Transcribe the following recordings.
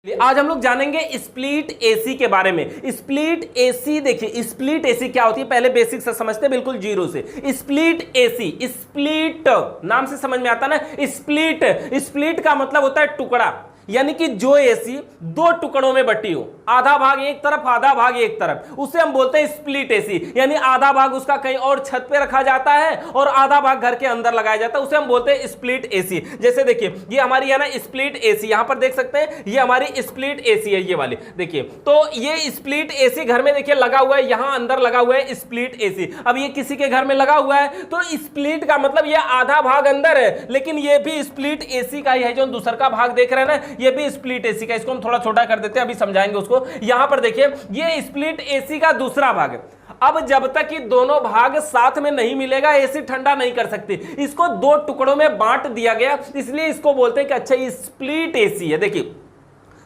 आज हम लोग जानेंगे स्प्लिट एसी के बारे में। स्प्लिट एसी देखिए, स्प्लिट एसी क्या होती है पहले बेसिक से समझते हैं, बिल्कुल जीरो से। स्प्लिट एसी, स्प्लिट नाम से समझ में आता ना, स्प्लिट, स्प्लिट का मतलब होता है टुकड़ा, यानी कि जो एसी दो टुकड़ों में बटी हो, आधा भाग एक तरफ आधा भाग एक तरफ, उसे हम बोलते हैं स्प्लिट एसी। यानी आधा भाग उसका कहीं और छत पे रखा जाता है और आधा भाग घर के अंदर लगाया जाता है, उसे हम बोलते हैं स्प्लिट एसी। जैसे देखिए ये हमारी है ना स्प्लिट एसी, यहां पर देख सकते हैं ये हमारी स्प्लिट एसी है, ये वाली देखिए। तो ये स्प्लिट एसी घर में देखिए लगा हुआ है, यहां अंदर लगा हुआ है स्प्लिट एसी। अब ये किसी के घर में लगा हुआ है तो स्प्लिट का मतलब ये आधा भाग अंदर है, लेकिन ये भी स्प्लिट एसी का ही है। जो दूसरा का भाग देख रहे हैं ना, ये भी स्प्लिट एसी का। इसको हम थोड़ा छोटा कर देते हैं, अभी समझाएंगे उसको। यहां पर देखिए ये स्प्लिट एसी का दूसरा भाग है। अब जब तक कि दोनों भाग साथ में नहीं मिलेगा एसी ठंडा नहीं कर सकती। इसको दो टुकड़ों में बांट दिया गया, इसलिए इसको बोलते हैं कि अच्छा ये स्प्लिट एसी है। देखिए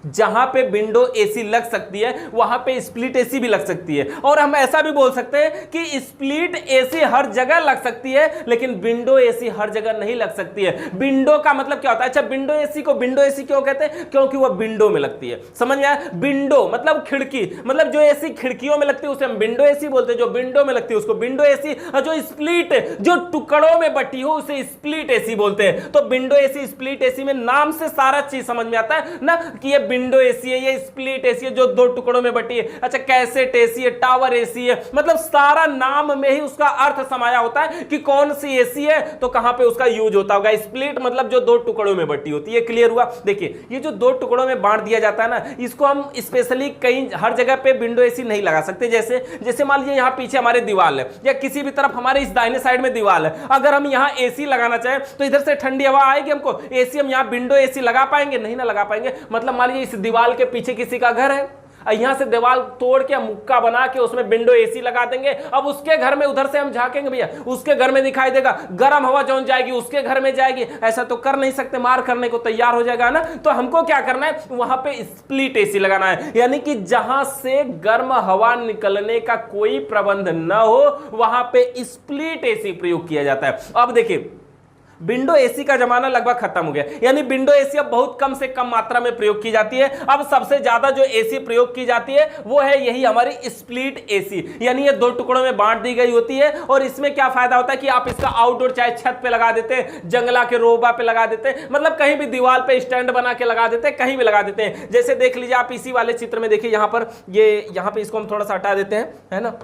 जहां पे विंडो एसी लग सकती है वहां पे स्प्लिट एसी भी लग सकती है। और हम ऐसा भी बोल सकते हैं कि स्प्लिट एसी हर जगह लग सकती है, लेकिन विंडो एसी हर जगह नहीं लग सकती है। विंडो का मतलब क्या होता है? अच्छा, विंडो एसी को विंडो एसी क्यों कहते हैं? क्योंकि वह विंडो में लगती है। समझ में आया? विंडो मतलब खिड़की, मतलब जो एसी खिड़कियों में लगती है उसे हम विंडो एसी बोलते हैं, जो विंडो में लगती है उसको विंडो एसी, और जो स्प्लिट जो टुकड़ों में बटी हो उसे स्प्लिट एसी बोलते हैं। तो विंडो एसी स्प्लिट एसी में नाम से सारा चीज समझ में आता है ना, कि ये विंडो एसी है, ये स्प्लिट एसी है जो दो टुकड़ों में बटी है। अच्छा, कैसेट एसी है, टावर एसी है, मतलब सारा नाम में ही उसका अर्थ समाया होता है कि कौन सी एसी है तो कहां पे उसका यूज होता होगा। स्प्लिट मतलब जो दो टुकड़ों में बटी होती है। क्लियर हुआ? देखिए ये जो दो टुकड़ों में बांट दिया जाता है ना, इसको हम स्पेशली कहीं हर जगह पे विंडो एसी नहीं लगा सकते। जैसे मान लीजिए यहां पीछे हमारे दीवार है, या किसी भी तरफ हमारे इस दाहिने साइड में दीवार है, अगर हम यहां एसी लगाना चाहें तो इधर से ठंडी हवा आएगी हमको, एसी हम यहां विंडो एसी लगा पाएंगे? नहीं ना लगा पाएंगे। मतलब मान लीजिए इस दीवार के पीछे किसी का घर है, यहां से दीवार तोड़ के मुक्का बना के उसमें विंडो एसी लगा देंगे। अब उसके घर में उधर से हम झांकेंगे भैया, उसके घर में दिखाई देगा, गर्म हवा जौन जाएगी उसके घर में जाएगी। ऐसा तो कर नहीं सकते, मार करने को तैयार हो जाएगा ना। तो हमको क्या करना है, वहां पे स्प्लिट एसी लगाना है, यानी कि जहां से गर्म हवा निकलने का कोई प्रबंध न हो वहां पे स्प्लिट एसी प्रयोग किया जाता है। अब देखिए विंडो एसी का जमाना लगभग खत्म हो गया, यानी विंडो एसी अब बहुत कम से कम मात्रा में प्रयोग की जाती है। अब सबसे ज्यादा जो एसी प्रयोग की जाती है वो है यही हमारी स्प्लिट एसी, यानी ये दो टुकड़ों में बांट दी गई होती है। और इसमें क्या फायदा होता है कि आप इसका आउटडोर चाहे छत पे लगा देते हैं, जंगला के रोबा पे लगा देते हैं, मतलब कहीं भी दीवार पे स्टैंड बना के लगा देते हैं, कहीं भी लगा देते हैं। जैसे देख लीजिए आप इसी वाले चित्र में देखिए, यहां पर यहां पे इसको हम थोड़ा सा हटा देते हैं, है ना।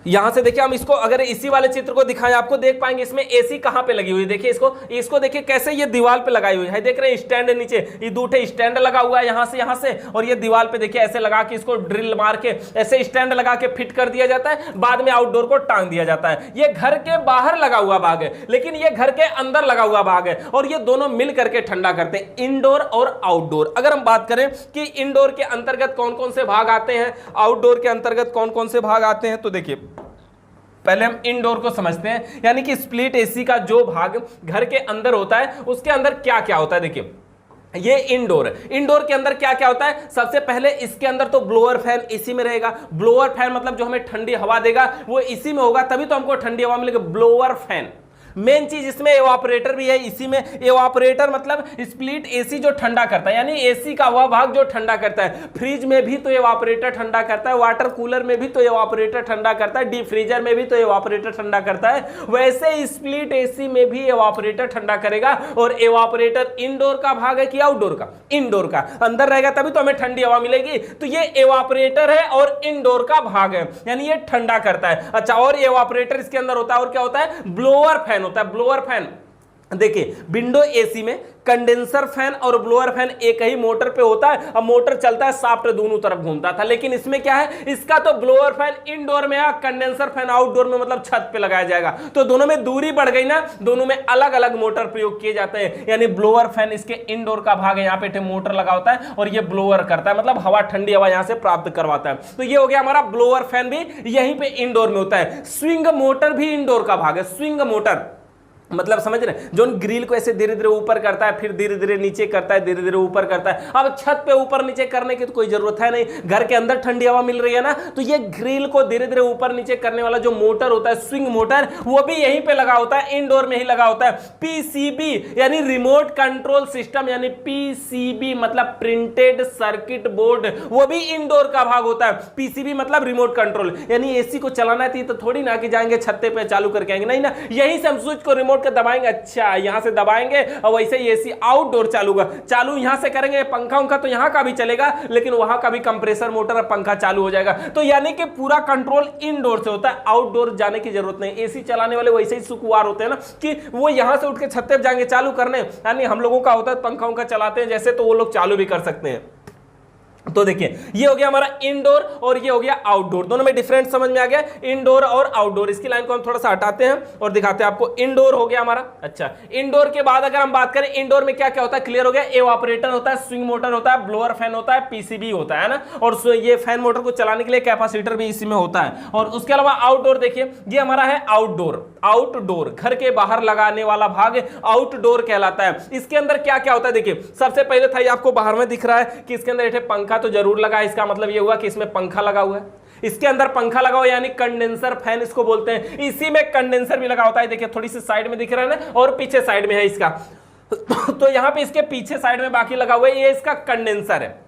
यहां से देखिए हम इसको अगर इसी वाले चित्र को दिखाएं आपको देख पाएंगे इसमें एसी कहां पे लगी हुई है। देखिए इसको देखिए कैसे ये दीवार पे लगाई हुई है, देख रहे हैं स्टैंड नीचे, ये दूठे स्टैंड लगा हुआ है यहां से, और ये दीवार पे देखिए ऐसे लगा के इसको ड्रिल मार के ऐसे स्टैंड लगा के फिट कर दिया जाता है, बाद में आउटडोर को टांग दिया जाता है। ये घर के बाहर लगा हुआ भाग है, लेकिन ये घर के अंदर लगा हुआ भाग है, और ये दोनों मिल करके ठंडा करते हैं, इंडोर और आउटडोर। अगर हम बात करें कि इंडोर के अंतर्गत कौन कौन से भाग आते हैं, आउटडोर के अंतर्गत कौन कौन से भाग आते हैं, तो देखिए पहले हम इंडोर को समझते हैं, यानी कि स्प्लिट एसी का जो भाग घर के अंदर होता है उसके अंदर क्या क्या होता है। देखिए ये इंडोर है, इंडोर के अंदर क्या क्या होता है। सबसे पहले इसके अंदर तो ब्लोअर फैन इसी में रहेगा। ब्लोअर फैन मतलब जो हमें ठंडी हवा देगा वो इसी में होगा, तभी तो हमको ठंडी हवा मिलेगी। ब्लोअर फैन मेन चीज, इसमें एवापोरेटर भी है इसी में। एवापोरेटर मतलब स्प्लिट एसी जो ठंडा करता है, यानी एसी का वह भाग जो ठंडा करता है। फ्रिज में भी तो एवापोरेटर ठंडा करता है, वाटर कूलर में भी तो एवापोरेटर ठंडा करता है, डीप फ्रीजर में भी तो एवापोरेटर ठंडा करता है। वैसे स्प्लिट एसी में भी एवापोरेटर ठंडा करेगा। और एवापोरेटर इंडोर का भाग है कि आउटडोर का? इंडोर का। अंदर रहेगा तभी तो हमें ठंडी हवा मिलेगी। तो ये एवापोरेटर है और इंडोर का भाग है, यानी ये ठंडा करता है। अच्छा, और एवापोरेटर इसके अंदर होता है, और क्या होता है, ब्लोअर फैन होता है। ब्लोअर फैन देखिए विंडो एसी में कंडेंसर फैन और ब्लोअर फैन एक ही मोटर पे होता है। अब मोटर चलता है, शाफ्ट दोनों तरफ घूमता था, लेकिन इसमें क्या है, इसका तो ब्लोअर फैन इंडोर में है, कंडेंसर फैन आउटडोर में, मतलब छत पे लगाया जाएगा। तो दोनों में दूरी बढ़ गई ना, दोनों में अलग अलग मोटर प्रयोग किए जाते हैं। यानी ब्लोअर फैन इसके इंडोर का भाग है, यहाँ पे मोटर लगा होता है और ये ब्लोअर करता है, मतलब हवा ठंडी हवा यहां से प्राप्त करवाता है। तो ये हो गया हमारा ब्लोअर फैन, भी यहीं पे इंडोर में होता है। स्विंग मोटर भी इंडोर का भाग है। स्विंग मोटर मतलब समझ रहे हैं, जो ग्रिल को ऐसे धीरे धीरे ऊपर करता है, फिर धीरे धीरे नीचे करता है, धीरे धीरे ऊपर करता है। अब छत पे ऊपर नीचे करने की तो कोई जरूरत है नहीं, घर के अंदर ठंडी हवा मिल रही है ना, तो ये ग्रिल को धीरे धीरे ऊपर नीचे करने वाला जो मोटर होता है, स्विंग मोटर, वो भी यहीं पे लगा होता है, इंडोर में ही लगा होता है। पीसीबी यानी रिमोट कंट्रोल सिस्टम, यानी पीसीबी मतलब प्रिंटेड सर्किट बोर्ड, वो भी इंडोर का भाग होता है। पीसीबी मतलब रिमोट कंट्रोल, यानी एसी को चलाना थी तो थोड़ी ना कि जाएंगे छत्ते पे चालू करके आएंगे, नहीं ना, यहीं से हम स्विच को रिमोट के दबाएंगे, अच्छा यहां से दबाएंगे और वैसे ही एसी आउटडोर चालू यहां से करेंगे। पंखा उनका तो यहां का भी चलेगा, लेकिन वहां का भी कंप्रेसर मोटर और पंखा चालू हो जाएगा। तो यानी कि पूरा कंट्रोल इनडोर से होता है, आउटडोर जाने की जरूरत नहीं। एसी चलाने वाले वैसे ही सुकुवार होते हैं ना कि वो यहां से उठ के छत्ते पे जाएंगे चालू करने, यानी हम लोगों का होता है पंखा उनका चलाते हैं जैसे, तो वो लोग चालू भी कर सकते हैं। तो देखिए ये हो गया हमारा इंडोर और ये हो गया आउटडोर, दोनों में डिफरेंट समझ में आ गया, इंडोर और आउटडोर। इसकी लाइन को हम थोड़ा सा हटाते हैं और दिखाते हैं आपको। इंडोर हो गया हमारा। अच्छा, इंडोर के बाद अगर हम बात करें, इंडोर में क्या क्या होता है, क्लियर हो गया। एवापोरेटर होता है, स्विंग मोटर होता है, ब्लोअर फैन होता है, पीसीबी होता है ना, और ये फैन मोटर को चलाने के लिए कैपेसिटर भी इसी में होता है। और उसके अलावा आउटडोर देखिए, ये हमारा है आउटडोर। आउटडोर घर के बाहर लगाने वाला भाग आउटडोर कहलाता है। इसके अंदर क्या क्या होता है, देखिए सबसे पहले था, ये आपको बाहर में दिख रहा है कि इसके अंदर एक पंखा तो जरूर लगा है, इसका मतलब ये हुआ कि इसमें पंखा लगा हुआ है। इसके अंदर पंखा लगा हुआ यानी कंडेंसर फैन इसको बोलते हैं। इसी में कंडेंसर भी लगा होता है, देखिए थोड़ी सी साइड में दिख रहा है ना, और पीछे साइड में है इसका तो यहां पे इसके पीछे साइड में बाकी लगा हुआ है, ये इसका कंडेंसर है।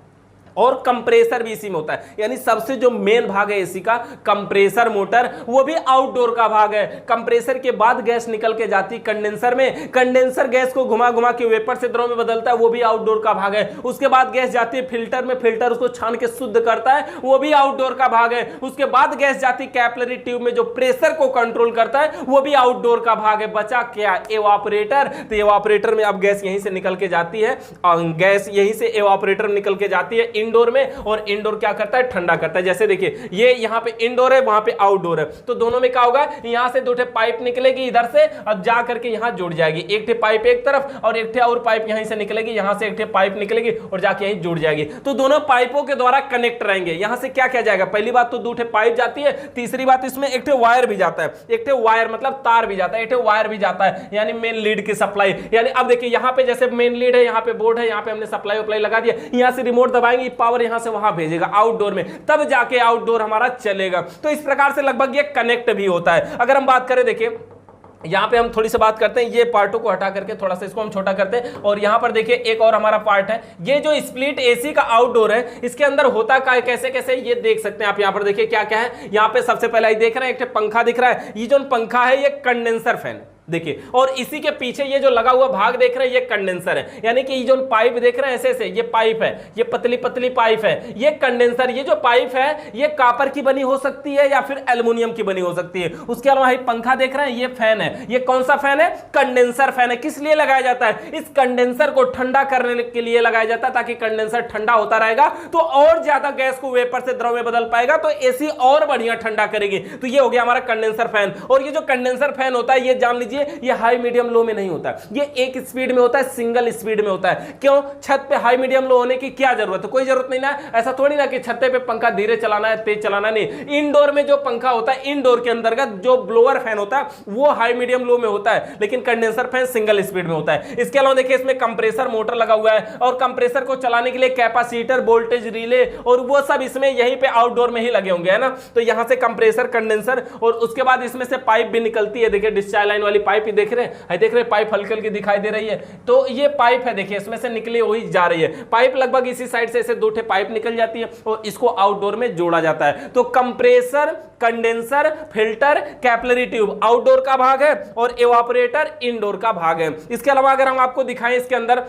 और कंप्रेसर भी इसी में होता है, यानी सबसे जो मेन भाग है एसी का, कंप्रेसर मोटर, वो भी आउटडोर का भाग है। कंप्रेसर के बाद गैस निकल के जाती कंडेंसर में, कंडेंसर गैस को घुमा घुमा के वेपर से द्रव में बदलता है, वो भी आउटडोर का भाग है। उसके बाद गैस जाती है फिल्टर में, फिल्टर उसको छान के शुद्ध करता है, वो भी आउटडोर का भाग है। उसके बाद गैस जाती कैपिलरी ट्यूब में, जो प्रेशर को कंट्रोल करता है, वो भी आउटडोर का भाग है। बचा क्या, एवापोरेटर। तो एवापोरेटर में अब गैस यहीं से निकल के जाती है, गैस यहीं से एवापोरेटर निकल के जाती है इंडोर में, और इंडोर क्या करता है, ठंडा करता है। जैसे देखिए ये यहां पे इंडोर है, वहां पे आउटडोर है, तो दोनों में क्या होगा, यहां से दो ठे पाइप निकलेगी इधर से, अब जा करके यहां जुड़ जाएगी। एक ठे पाइप एक तरफ और एक ठे और पाइप यहीं से निकलेगी, यहां से एक ठे पाइप निकलेगी और जाके यहीं जुड़ जाएगी। तो दोनों पाइपों के द्वारा कनेक्ट रहेंगे। यहां से क्या क्या जाएगा, पहली बात तो दो ठे पाइप जाती है, तीसरी बात इसमें एक ठे वायर भी जाता है, एक ठे वायर मतलब तार भी जाता है, एक ठे वायर भी जाता है, यानी मेन लीड की सप्लाई। यानी अब देखिए यहां पे जैसे मेन लीड है, यहां पे बोर्ड है, यहां पे हमने सप्लाई वप्लाई लगा दिया, यहां से रिमोट दबाएंगे, पावर यहां से वहां भेजेगा आउटडोर में, तब जाके आउटडोर हमारा चलेगा। तो इस प्रकार से लगभग ये कनेक्ट भी होता है। अगर हम बात करें, देखिए यहां पे हम थोड़ी सी बात करते हैं, ये पार्टों को हटा करके थोड़ा सा इसको हम छोटा करते हैं, और यहां पर देखिए एक और हमारा पार्ट है, ये जो स्प्लिट एसी का आउटडोर है, इसके अंदर होता क्या है, कैसे कैसे ये देख सकते हैं आप। यहां पर देखिए क्या क्या है, यहां पे सबसे पहले देख रहे हैं एक पंखा दिख रहा है, ये जो पंखा है ये कंडेंसर फैन देखिए, और इसी के पीछे ये जो लगा हुआ भाग देख रहे हैं ये कंडेंसर है, यानी कि ये जो पाइप देख रहे हैं ऐसे ऐसे, ये पाइप है, ये पतली पतली पाइप है, ये कंडेंसर। ये जो पाइप है ये कॉपर की बनी हो सकती है या फिर एल्युमिनियम की बनी हो सकती है। उसके अलावा ये पंखा देख रहे हैं, ये फैन है, ये कौन सा फैन है, कंडेंसर फैन है। किस लिए लगाया जाता है, इस कंडेंसर को ठंडा करने के लिए लगाया जाता है, ताकि कंडेंसर ठंडा होता रहेगा तो और ज्यादा गैस को वेपर से द्रव में बदल पाएगा, तो एसी और बढ़िया ठंडा करेगी। तो ये हो गया हमारा कंडेंसर फैन। और ये जो कंडेंसर फैन होता है, ये जान लीजिए ये हाई मीडियम लो में नहीं होता, ये एक स्पीड में होता है, सिंगल स्पीड में होता है। क्यों, छत पे हाई मीडियम लो होने की क्या जरूरत है, कोई जरूरत नहीं ना। ऐसा थोड़ी ना कि छत्ते पे पंखा धीरे चलाना है तेज चलाना नहीं। इंडोर में जो पंखा होता है, इंडोर के अंतर्गत जो ब्लोअर फैन होता है वो हाई मीडियम लो में होता है, लेकिन कंडेंसर फैन सिंगल स्पीड में होता है। इसके अलावा देखिए इसमें कंप्रेसर मोटर लगा हुआ है, और कंप्रेसर को चलाने के लिए कैपेसिटर, वोल्टेज रिले और वो सब इसमें यहीं पे आउटडोर में ही लगे होंगे, है ना। तो यहां से कंप्रेसर, कंडेंसर, और उसके बाद इसमें से पाइप भी निकलती है। देखिए डिस्चार्ज लाइन वाली पाइप ही देख रहे हैं, देख रहे पाइप हल्की हल्की दिखाई दे रही है, तो ये पाइप है, देखिए इसमें से निकली हुई जा रही है पाइप, लगभग इसी साइड से ऐसे दो ठे पाइप निकल जाती है और इसको आउटडोर में जोड़ा जाता है। तो compressor, condenser, filter, capillary tube outdoor का भाग है और एवापोरेटर इंडोर का भाग है। इसके अलावा अगर हम आपको दिखाएं इसके अंदर,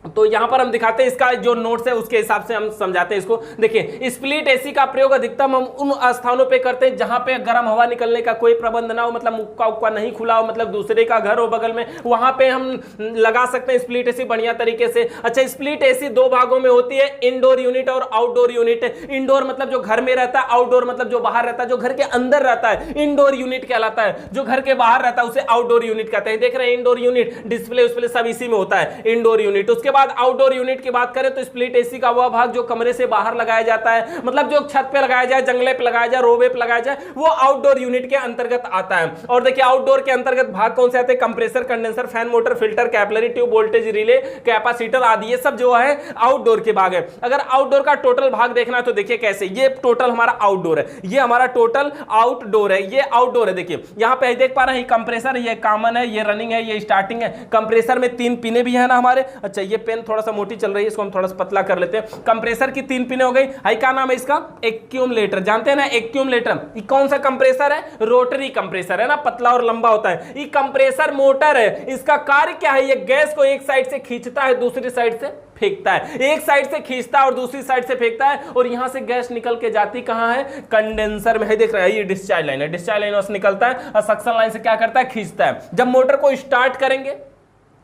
तो यहां पर हम दिखाते हैं इसका जो नोट्स है उसके हिसाब से हम समझाते हैं इसको। देखिए स्प्लिट एसी का प्रयोग अधिकतम हम उन स्थानों पे करते हैं जहां पे गर्म हवा निकलने का कोई प्रबंध ना हो, मतलब मुक्का उक्का नहीं खुला हो, मतलब दूसरे का घर हो बगल में, वहां पे हम लगा सकते हैं स्प्लिट एसी बढ़िया तरीके से। अच्छा, स्प्लिट एसी दो भागों में होती है, इंडोर यूनिट और आउटडोर यूनिट। इंडोर मतलब जो घर में रहता है, आउटडोर मतलब जो बाहर रहता है, जो घर के अंदर रहता है इंडोर यूनिट कहलाता है, जो घर के बाहर रहता है उसे आउटडोर यूनिट कहते हैं। देख रहे हैं इंडोर यूनिट, डिस्प्ले उस्प्ले सब इसी में होता है, इंडोर यूनिट। उसके उसके बाद आउटडोर यूनिट की बात करें तो स्प्लिट एसी का वह भाग जो कमरे से बाहर लगाया जाता है, मतलब जो छत पे लगाया जाए, जंगले पे लगाया जाए, रोबे पे लगाया जाए, वो आउटडोर यूनिट के अंतर्गत आता है। और देखिए आउटडोर के अंतर्गत भाग कौन से आते हैं? Compressor, condenser, fan, motor, filter, capillary tube, voltage relay, capacitor आदि, ये सब जो है आउटडोर के भाग है। अगर आउटडोर का टोटल भाग देखना है तो देखिए कैसे, ये टोटल हमारा आउटडोर है, ये हमारा टोटल आउटडोर है, ये आउटडोर है। देखिए यहां पे देख पा रहे हैं कंप्रेसर, ये कॉमन है, ये रनिंग है, ये स्टार्टिंग है। कंप्रेसर में 3 पिने भी है ना हमारे। अच्छा ये पेन थोड़ा सा मोटी चल रही है, इसको हम थोड़ा सा पतला कर लेते हैं। कंप्रेसर की 3 पिने हो गई। हाई क्या नाम है इसका? एक्यूमुलेटर, जानते हैं ना एक्यूमुलेटर। ये कौन सा कंप्रेसर है? रोटरी कंप्रेसर है ना, पतला और लंबा होता है। ये कंप्रेसर मोटर है, इसका कार्य क्या है? ये गैस को एक साइड से खींचता है, दूसरी साइड से फेंकता है। एक साइड से खींचता है और दूसरी साइड से फेंकता है, और यहां से गैस निकल के जाती कहां है? कंडेंसर में है। देख रहे हैं ये डिस्चार्ज लाइन है, डिस्चार्ज लाइन से निकलता है और सक्शन लाइन से क्या करता है? खींचता है। जब मोटर को स्टार्ट करेंगे,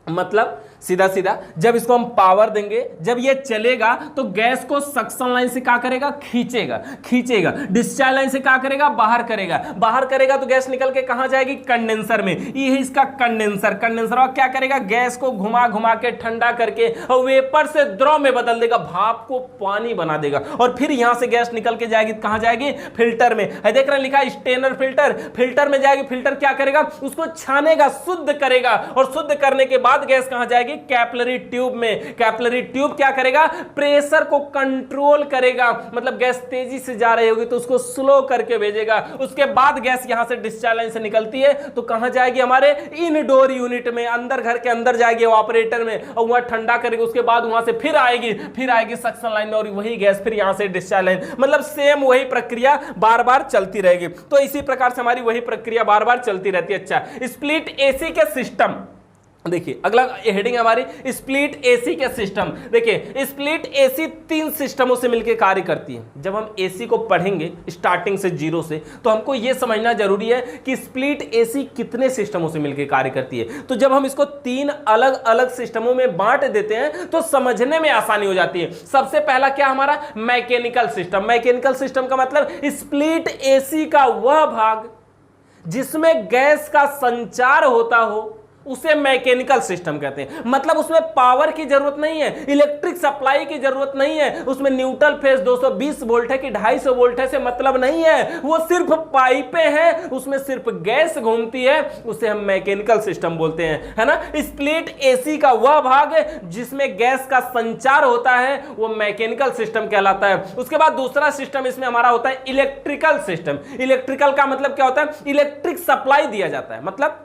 मतलब सीधा सीधा जब इसको हम पावर देंगे, जब ये चलेगा तो गैस को सक्शन लाइन से क्या करेगा? खींचेगा, खींचेगा। डिस्चार्ज लाइन से क्या करेगा? बाहर करेगा, बाहर करेगा तो गैस निकल के कहां जाएगी? कंडेंसर में। ये है इसका कंडेंसर। कंडेंसर और क्या करेगा? गैस को घुमा घुमा के ठंडा करके और वेपर से द्रव में बदल देगा, भाप को पानी बना देगा, और फिर यहां से गैस निकल के जाएगी, कहां जाएगी? फिल्टर में। है देख रहे हैं लिखा है स्टेनर फिल्टर। फिल्टर में जाएगी, फिल्टर क्या करेगा? उसको छानेगा, शुद्ध करेगा, और शुद्ध करने के बाद गैस कहां जाएगी? कैपिलरी ट्यूब में। कैपिलरी ट्यूब क्या करेगा? प्रेशर को कंट्रोल करेगा, मतलब गैस तेजी से जा रही होगी तो उसको स्लो करके भेजेगा। उसके बाद गैस यहां से डिस्चार्ज लाइन से निकलती है तो कहां जाएगी? हमारे इनडोर यूनिट में, अंदर घर के अंदर जाएगी ऑपरेटर में, और वहां ठंडा करेगी। उसके बाद वहां से फिर आएगी सक्शन लाइन में, और वही गैस फिर यहां से डिस्चार्ज लाइन, मतलब सेम वही प्रक्रिया बार बार चलती रहेगी। तो इसी प्रकार से हमारी वही प्रक्रिया बार बार चलती रहती है। अच्छा, स्प्लिट एसी के सिस्टम देखिए, अगला हेडिंग है हमारी स्प्लिट एसी के सिस्टम। देखिए स्प्लिट एसी 3 सिस्टमों से मिलकर कार्य करती है। जब हम एसी को पढ़ेंगे स्टार्टिंग से 0 से, तो हमको यह समझना जरूरी है कि स्प्लिट एसी कितने सिस्टमों से मिलकर कार्य करती है। तो जब हम इसको 3 अलग अलग सिस्टमों में बांट देते हैं तो समझने में आसानी हो जाती है। सबसे पहला क्या हमारा? Mechanical system. मैकेनिकल सिस्टम का मतलब स्प्लिट एसी का वह भाग जिसमें गैस का संचार होता हो, उसे मैकेनिकल सिस्टम कहते हैं। मतलब उसमें पावर की जरूरत नहीं है, इलेक्ट्रिक सप्लाई की जरूरत नहीं है, उसमें न्यूट्रल फेज 220 वोल्ट है कि 250 वोल्ट है से मतलब नहीं है, वो सिर्फ पाइपें हैं, उसमें सिर्फ गैस घूमती है, उसे हम मैकेनिकल सिस्टम बोलते हैं, है ना। स्प्लिट एसी का वह भाग जिसमें गैस का संचार होता है वो मैकेनिकल सिस्टम कहलाता है। उसके बाद दूसरा सिस्टम इसमें हमारा होता है इलेक्ट्रिकल सिस्टम। इलेक्ट्रिकल का मतलब क्या होता है? इलेक्ट्रिक सप्लाई दिया जाता है, मतलब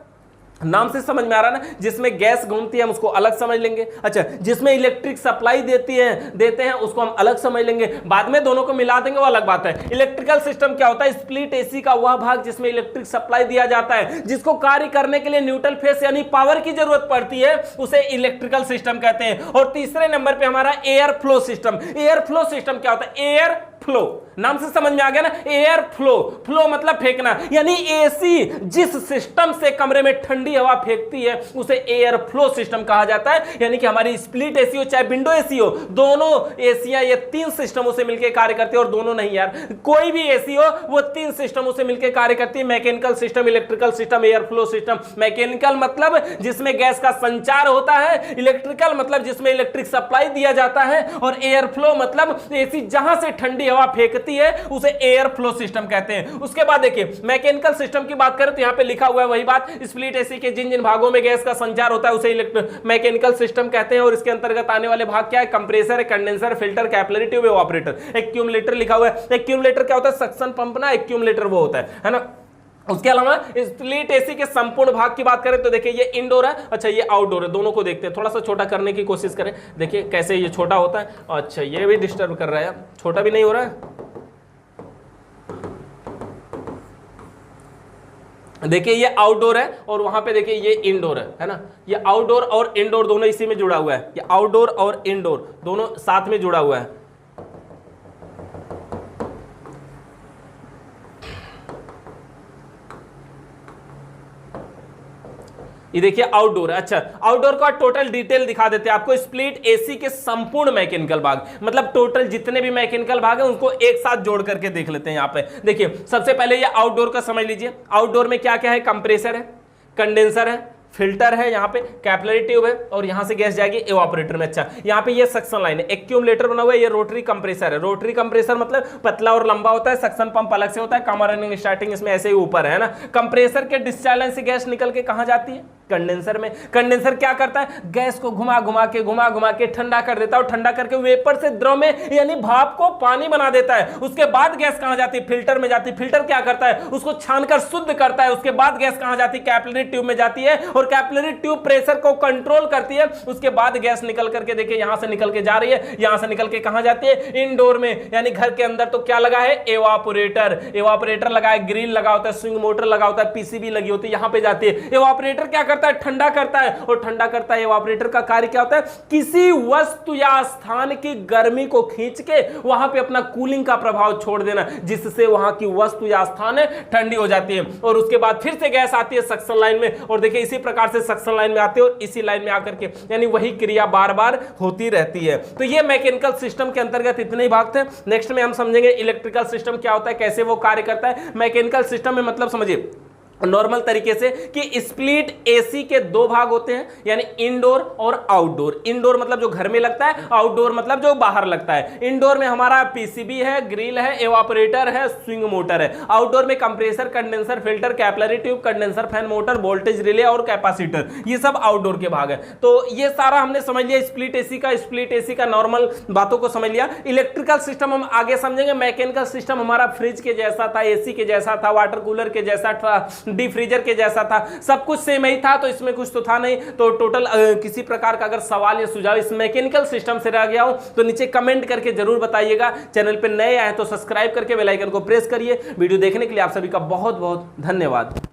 नाम से समझ में आ रहा है ना, जिसमें गैस घूमती है हम उसको अलग समझ लेंगे। अच्छा, जिसमें इलेक्ट्रिक सप्लाई देते हैं उसको हम अलग समझ लेंगे, बाद में दोनों को मिला देंगे वो अलग बात है। इलेक्ट्रिकल सिस्टम क्या होता है? स्प्लिट एसी का वह भाग जिसमें इलेक्ट्रिक सप्लाई दिया जाता है, जिसको कार्य करने के लिए न्यूट्रल फेस यानी पावर की जरूरत पड़ती है, उसे इलेक्ट्रिकल सिस्टम कहते हैं। और तीसरे नंबर पे हमारा air flow system. Air flow system क्या होता है? एयर फ्लो, नाम से समझ में आ गया ना, एयर फ्लो। फ्लो मतलब फेंकना, यानी एसी जिस सिस्टम से कमरे में ठंडी हवा फेंकती है उसे एयर फ्लो सिस्टम कहा जाता है। यानी कि हमारी स्प्लिट एसी हो चाहे विंडो एसी हो, दोनों एसियां ये 3 सिस्टमों से मिलकर कार्य करती है। और दोनों नहीं यार, कोई भी एसी हो वो 3 सिस्टमों से मिलकर कार्य करती है, mechanical system, electrical system, air flow system. Mechanical मतलब जिसमें गैस का संचार होता है, इलेक्ट्रिकल मतलब जिसमें इलेक्ट्रिक सप्लाई दिया जाता है, और एयर फ्लो मतलब एसी जहां से ठंडी हवा फेंकती है उसे एयर फ्लो सिस्टम कहते हैं। उसके बाद देखिए मैकेनिकल सिस्टम की बात करें तो यहां पे लिखा हुआ है वही बात, स्प्लिट एसी के जिन जिन भागों में गैस का संचार होता है उसे मैकेनिकल सिस्टम कहते हैं। और इसके अंतर्गत आने वाले भाग क्या है? कंप्रेसर है, condenser, filter, capillary tube, operator. Accumulator लिखा हुआ है। एक्यूमुलेटर क्या होता है? सक्शन पंप ना, एक्यूमुलेटर वो होता है ना। उसके अलावा स्प्लिट एसी के संपूर्ण भाग की बात करें तो देखिए ये इंडोर है, अच्छा ये आउटडोर है, दोनों को देखते हैं। थोड़ा सा छोटा करने की कोशिश करें, देखिए कैसे ये छोटा होता है। अच्छा ये भी डिस्टर्ब कर रहा है, छोटा भी नहीं हो रहा है। देखिए ये आउटडोर है और वहां पे देखिए ये इंडोर है ना। ये आउटडोर और इंडोर दोनों इसी में जुड़ा हुआ है, ये आउटडोर और इंडोर दोनों साथ में जुड़ा हुआ है। ये देखिए आउटडोर है। अच्छा आउटडोर का टोटल डिटेल दिखा देते हैं आपको। स्प्लिट एसी के संपूर्ण मैकेनिकल भाग, मतलब टोटल जितने भी मैकेनिकल भाग हैं उनको एक साथ जोड़ करके देख लेते हैं। यहां पे देखिए सबसे पहले ये आउटडोर का समझ लीजिए। आउटडोर में क्या क्या है? कंप्रेसर है, कंडेंसर है, फिल्टर है, यहाँ पे कैपिलरी ट्यूब है और यहाँ से गैस जाएगी एवापोरेटर में। अच्छा, यहाँ पे ये सक्शन लाइन है, एक्यूमुलेटर बना हुआ है, ये रोटरी कंप्रेसर है। रोटरी कंप्रेसर मतलब पतला और लंबा होता है, सक्शन पंप अलग से होता है, कमर रनिंग स्टार्टिंग इसमें ऐसे ही ऊपर है ना। कंप्रेसर के डिस्चार्ज लाइन से गैस निकल के कहाँ जाती है? कंडेंसर में। कंडेंसर क्या करता है? गैस को घुमा घुमा के ठंडा कर देता है, और ठंडा करके वेपर से द्रव में यानी भाप को पानी बना देता है। उसके बाद गैस कहां जाती है? फिल्टर में जाती है। फिल्टर क्या करता है? उसको छानकर शुद्ध करता है। उसके बाद गैस कहां जाती है? कैपिलरी ट्यूब में जाती है, और कैपिलरी ट्यूब प्रेशर को कंट्रोल करती है। उसके बाद गैस निकल करके देखिए यहां से निकल के जा रही है, यहां से निकल के कहां जाती है? इंडोर में, यानी घर के अंदर। तो क्या लगा है? एवापोरेटर। एवापोरेटर लगा है, ग्रिल लगा होता है, स्विंग मोटर लगा होता है, पीसीबी लगी होती है, यहां पे जाती है। एवापोरेटर क्या करता है? ठंडा करता है, और ठंडा करता है। एवापोरेटर का कार्य क्या होता है? किसी वस्तु या स्थान की गर्मी को खींच के वहां पे अपना कूलिंग का प्रभाव छोड़ देना, जिससे वहां की वस्तु या स्थान ठंडी हो जाती है। और उसके बाद फिर से गैस आती है सक्शन लाइन में, और देखिए इसी प्रकार से सक्शन लाइन में आती है और इसी लाइन में आकर के, यानी वही क्रिया बार बार होती रहती है। तो ये मैकेनिकल सिस्टम के अंतर्गत इतने ही भाग थे। नेक्स्ट में हम समझेंगे इलेक्ट्रिकल सिस्टम क्या होता है, कैसे वो कार्य करता है। मैकेनिकल सिस्टम में मतलब समझिए नॉर्मल तरीके से कि स्प्लिट एसी के दो भाग होते हैं, यानी इंडोर और आउटडोर। इंडोर मतलब जो घर में लगता है, आउटडोर मतलब जो बाहर लगता है। इंडोर में हमारा पीसीबी है, ग्रिल है, एवापोरेटर है, स्विंग मोटर है। आउटडोर में compressor, condenser, filter, capillary tube, condenser fan, motor, voltage relay और कैपेसिटर, ये सब आउटडोर के भाग है। तो ये सारा हमने समझ लिया स्प्लिट एसी का नॉर्मल बातों को समझ लिया। इलेक्ट्रिकल सिस्टम हम आगे समझेंगे। मैकेनिकल सिस्टम हमारा फ्रिज के जैसा था, एसी के जैसा था, वाटर कूलर के जैसा था, डीप फ्रीजर के जैसा था, सब कुछ सेम ही था। तो इसमें कुछ तो था नहीं। तो टोटल किसी प्रकार का अगर सवाल या सुझाव इस मैकेनिकल सिस्टम से रह गया हो तो नीचे कमेंट करके जरूर बताइएगा। चैनल पे नए आए तो सब्सक्राइब करके बेल आइकन को प्रेस करिए। वीडियो देखने के लिए आप सभी का बहुत बहुत धन्यवाद।